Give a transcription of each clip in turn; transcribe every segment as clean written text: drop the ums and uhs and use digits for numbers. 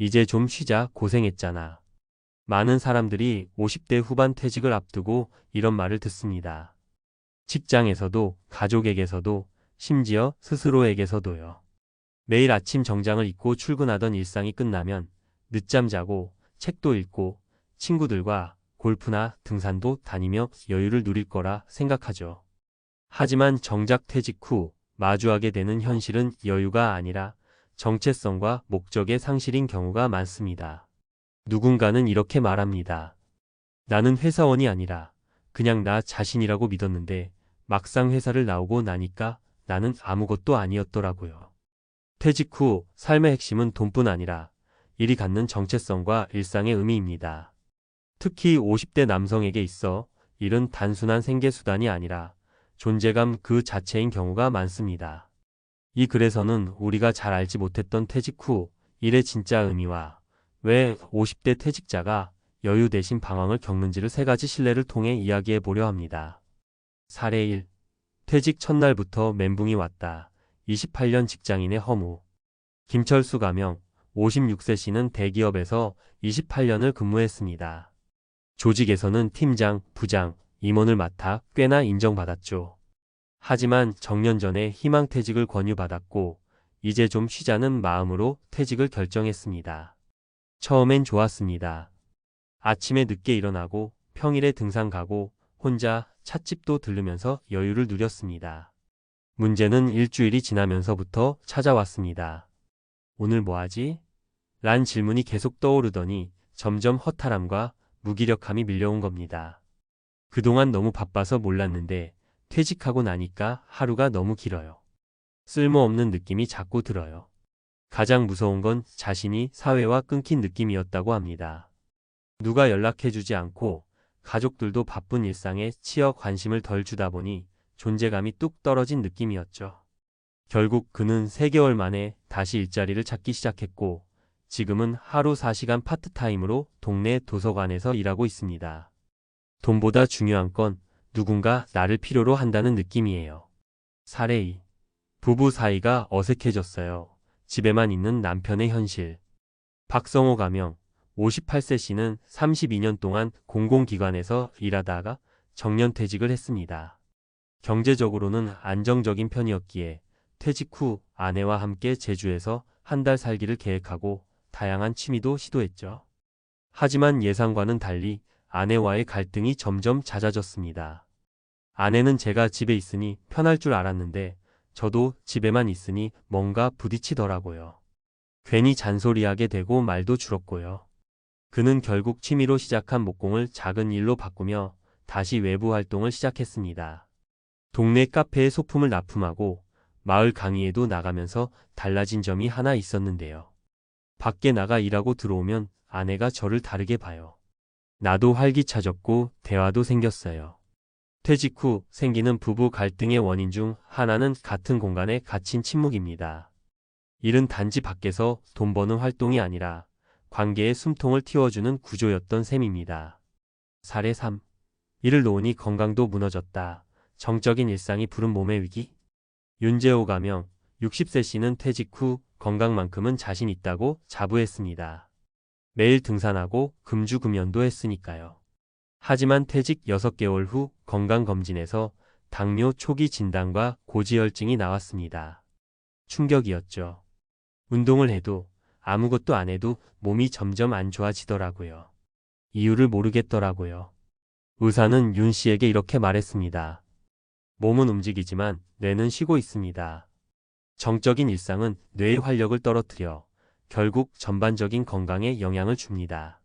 이제 좀 쉬자, 고생했잖아. 많은 사람들이 50대 후반 퇴직을 앞두고 이런 말을 듣습니다. 직장에서도, 가족에게서도, 심지어 스스로에게서도요. 매일 아침 정장을 입고 출근하던 일상이 끝나면 늦잠 자고 책도 읽고 친구들과 골프나 등산도 다니며 여유를 누릴 거라 생각하죠. 하지만 정작 퇴직 후 마주하게 되는 현실은 여유가 아니라 정체성과 목적의 상실인 경우가 많습니다. 누군가는 이렇게 말합니다. 나는 회사원이 아니라 그냥 나 자신이라고 믿었는데 막상 회사를 나오고 나니까 나는 아무것도 아니었더라고요. 퇴직 후 삶의 핵심은 돈뿐 아니라 일이 갖는 정체성과 일상의 의미입니다. 특히 50대 남성에게 있어 일은 단순한 생계수단이 아니라 존재감 그 자체인 경우가 많습니다. 이 글에서는 우리가 잘 알지 못했던 퇴직 후 일의 진짜 의미와 왜 50대 퇴직자가 여유 대신 방황을 겪는지를 세 가지 신뢰를 통해 이야기해 보려 합니다. 사례 1. 퇴직 첫날부터 멘붕이 왔다. 28년 직장인의 허무. 김철수 가명, 56세 씨는 대기업에서 28년을 근무했습니다. 조직에서는 팀장, 부장, 임원을 맡아 꽤나 인정받았죠. 하지만 정년 전에 희망퇴직을 권유받았고 이제 좀 쉬자는 마음으로 퇴직을 결정했습니다. 처음엔 좋았습니다. 아침에 늦게 일어나고 평일에 등산 가고 혼자 찻집도 들르면서 여유를 누렸습니다. 문제는 일주일이 지나면서부터 찾아왔습니다. 오늘 뭐 하지? 란 질문이 계속 떠오르더니 점점 허탈함과 무기력함이 밀려온 겁니다. 그동안 너무 바빠서 몰랐는데 퇴직하고 나니까 하루가 너무 길어요. 쓸모없는 느낌이 자꾸 들어요. 가장 무서운 건 자신이 사회와 끊긴 느낌이었다고 합니다. 누가 연락해주지 않고 가족들도 바쁜 일상에 치여 관심을 덜 주다 보니 존재감이 뚝 떨어진 느낌이었죠. 결국 그는 3개월 만에 다시 일자리를 찾기 시작했고 지금은 하루 4시간 파트타임으로 동네 도서관에서 일하고 있습니다. 돈보다 중요한 건 누군가 나를 필요로 한다는 느낌이에요. 사례 2. 부부 사이가 어색해졌어요. 집에만 있는 남편의 현실. 박성호 가명, 58세 씨는 32년 동안 공공기관에서 일하다가 정년퇴직을 했습니다. 경제적으로는 안정적인 편이었기에 퇴직 후 아내와 함께 제주에서 한 달 살기를 계획하고 다양한 취미도 시도했죠. 하지만 예상과는 달리 아내와의 갈등이 점점 잦아졌습니다. 아내는 제가 집에 있으니 편할 줄 알았는데 저도 집에만 있으니 뭔가 부딪히더라고요. 괜히 잔소리하게 되고 말도 줄었고요. 그는 결국 취미로 시작한 목공을 작은 일로 바꾸며 다시 외부 활동을 시작했습니다. 동네 카페에 소품을 납품하고 마을 강의에도 나가면서 달라진 점이 하나 있었는데요. 밖에 나가 일하고 들어오면 아내가 저를 다르게 봐요. 나도 활기차졌고 대화도 생겼어요. 퇴직 후 생기는 부부 갈등의 원인 중 하나는 같은 공간에 갇힌 침묵입니다. 일은 단지 밖에서 돈 버는 활동이 아니라 관계의 숨통을 틔워주는 구조였던 셈입니다. 사례 3. 일을 놓으니 건강도 무너졌다. 정적인 일상이 부른 몸의 위기? 윤재호 가명, 60세 씨는 퇴직 후 건강만큼은 자신 있다고 자부했습니다. 매일 등산하고 금주금연도 했으니까요. 하지만 퇴직 6개월 후 건강검진에서 당뇨 초기 진단과 고지혈증이 나왔습니다. 충격이었죠. 운동을 해도 아무것도 안 해도 몸이 점점 안 좋아지더라고요. 이유를 모르겠더라고요. 의사는 윤 씨에게 이렇게 말했습니다. 몸은 움직이지만 뇌는 쉬고 있습니다. 정적인 일상은 뇌의 활력을 떨어뜨려 결국 전반적인 건강에 영향을 줍니다.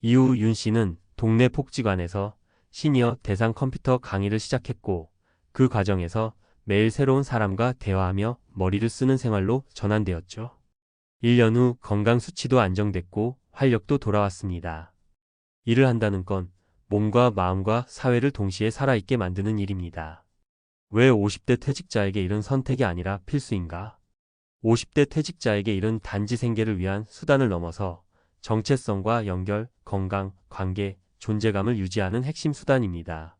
이후 윤 씨는 동네 복지관에서 시니어 대상 컴퓨터 강의를 시작했고 그 과정에서 매일 새로운 사람과 대화하며 머리를 쓰는 생활로 전환되었죠. 1년 후 건강 수치도 안정됐고 활력도 돌아왔습니다. 일을 한다는 건 몸과 마음과 사회를 동시에 살아있게 만드는 일입니다. 왜 50대 퇴직자에게 일은 선택이 아니라 필수인가? 50대 퇴직자에게 일은 단지 생계를 위한 수단을 넘어서 정체성과 연결, 건강, 관계, 존재감을 유지하는 핵심 수단입니다.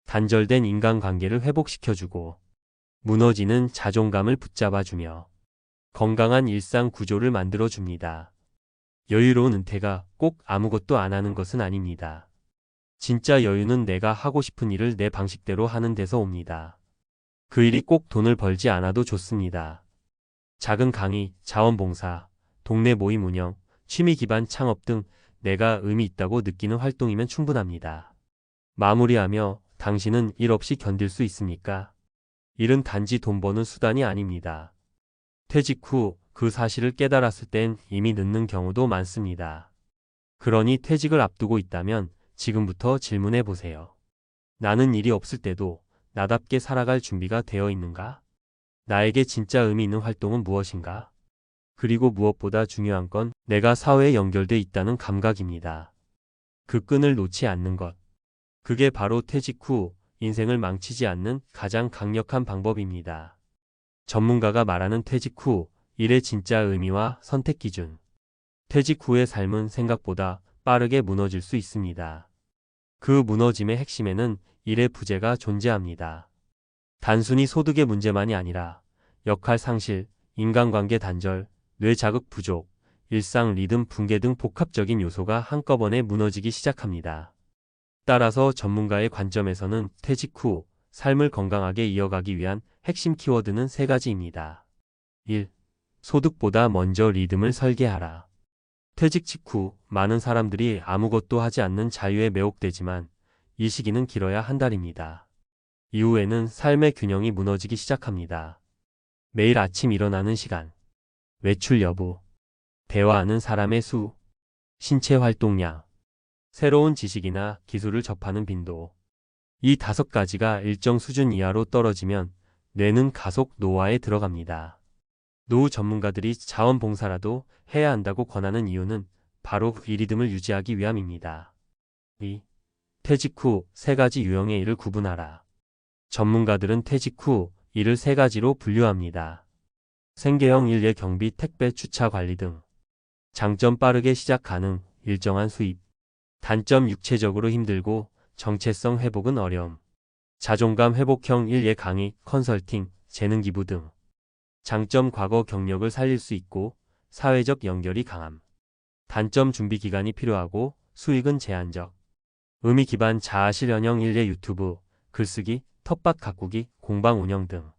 단절된 인간관계를 회복시켜주고 무너지는 자존감을 붙잡아주며 건강한 일상 구조를 만들어줍니다. 여유로운 은퇴가 꼭 아무것도 안 하는 것은 아닙니다. 진짜 여유는 내가 하고 싶은 일을 내 방식대로 하는 데서 옵니다. 그 일이 꼭 돈을 벌지 않아도 좋습니다. 작은 강의, 자원봉사, 동네 모임 운영, 취미 기반 창업 등 내가 의미 있다고 느끼는 활동이면 충분합니다. 마무리하며 당신은 일 없이 견딜 수 있습니까? 일은 단지 돈 버는 수단이 아닙니다. 퇴직 후 그 사실을 깨달았을 땐 이미 늦는 경우도 많습니다. 그러니 퇴직을 앞두고 있다면 지금부터 질문해 보세요. 나는 일이 없을 때도 나답게 살아갈 준비가 되어 있는가? 나에게 진짜 의미 있는 활동은 무엇인가? 그리고 무엇보다 중요한 건 내가 사회에 연결돼 있다는 감각입니다. 그 끈을 놓지 않는 것. 그게 바로 퇴직 후 인생을 망치지 않는 가장 강력한 방법입니다. 전문가가 말하는 퇴직 후 일의 진짜 의미와 선택 기준. 퇴직 후의 삶은 생각보다 빠르게 무너질 수 있습니다. 그 무너짐의 핵심에는 일의 부재가 존재합니다. 단순히 소득의 문제만이 아니라 역할 상실, 인간관계 단절, 뇌 자극 부족, 일상 리듬 붕괴 등 복합적인 요소가 한꺼번에 무너지기 시작합니다. 따라서 전문가의 관점에서는 퇴직 후 삶을 건강하게 이어가기 위한 핵심 키워드는 세 가지입니다. 1. 소득보다 먼저 리듬을 설계하라. 퇴직 직후 많은 사람들이 아무것도 하지 않는 자유에 매혹되지만 이 시기는 길어야 한 달입니다. 이후에는 삶의 균형이 무너지기 시작합니다. 매일 아침 일어나는 시간, 외출 여부, 대화하는 사람의 수, 신체 활동량, 새로운 지식이나 기술을 접하는 빈도. 이 5가지가 일정 수준 이하로 떨어지면 뇌는 가속 노화에 들어갑니다. 노후 전문가들이 자원봉사라도 해야 한다고 권하는 이유는 바로 이 리듬을 유지하기 위함입니다. 2. 퇴직 후 3가지 유형의 일을 구분하라. 전문가들은 퇴직 후 일을 3가지로 분류합니다. 생계형 일, 예경비, 택배, 주차 관리 등. 장점 빠르게 시작 가능, 일정한 수입. 단점 육체적으로 힘들고 정체성 회복은 어려움. 자존감 회복형 일, 강의, 컨설팅, 재능 기부 등. 장점 과거 경력을 살릴 수 있고 사회적 연결이 강함. 단점 준비 기간이 필요하고 수익은 제한적. 의미 기반 자아 실현형 일, 유튜브, 글쓰기, 텃밭 가꾸기, 공방 운영 등.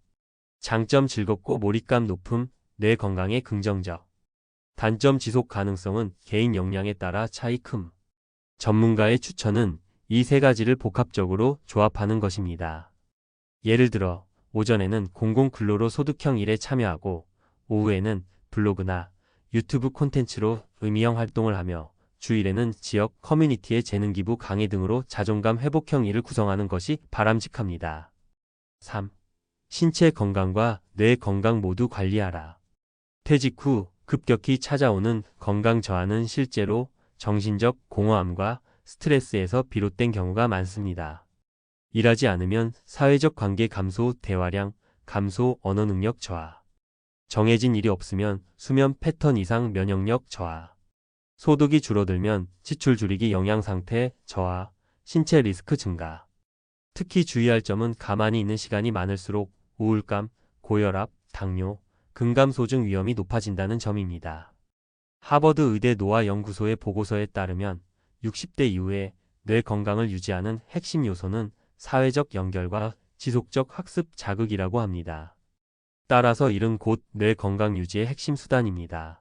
장점 즐겁고 몰입감 높음, 뇌 건강에 긍정적. 단점 지속 가능성은 개인 역량에 따라 차이 큼. 전문가의 추천은 이 3가지를 복합적으로 조합하는 것입니다. 예를 들어 오전에는 공공근로로 소득형 일에 참여하고 오후에는 블로그나 유튜브 콘텐츠로 의미형 활동을 하며 주일에는 지역 커뮤니티의 재능 기부 강의 등으로 자존감 회복형 일을 구성하는 것이 바람직합니다. 3. 신체 건강과 뇌 건강 모두 관리하라. 퇴직 후 급격히 찾아오는 건강 저하는 실제로 정신적 공허함과 스트레스에서 비롯된 경우가 많습니다. 일하지 않으면 사회적 관계 감소, 대화량 감소, 언어 능력 저하. 정해진 일이 없으면 수면 패턴 이상 면역력 저하. 소득이 줄어들면 지출 줄이기 영양 상태 저하, 신체 리스크 증가. 특히 주의할 점은 가만히 있는 시간이 많을수록 우울감, 고혈압, 당뇨, 근감소증 위험이 높아진다는 점입니다. 하버드 의대 노화연구소의 보고서에 따르면 60대 이후에 뇌 건강을 유지하는 핵심 요소는 사회적 연결과 지속적 학습 자극이라고 합니다. 따라서 일은 곧 뇌 건강 유지의 핵심 수단입니다.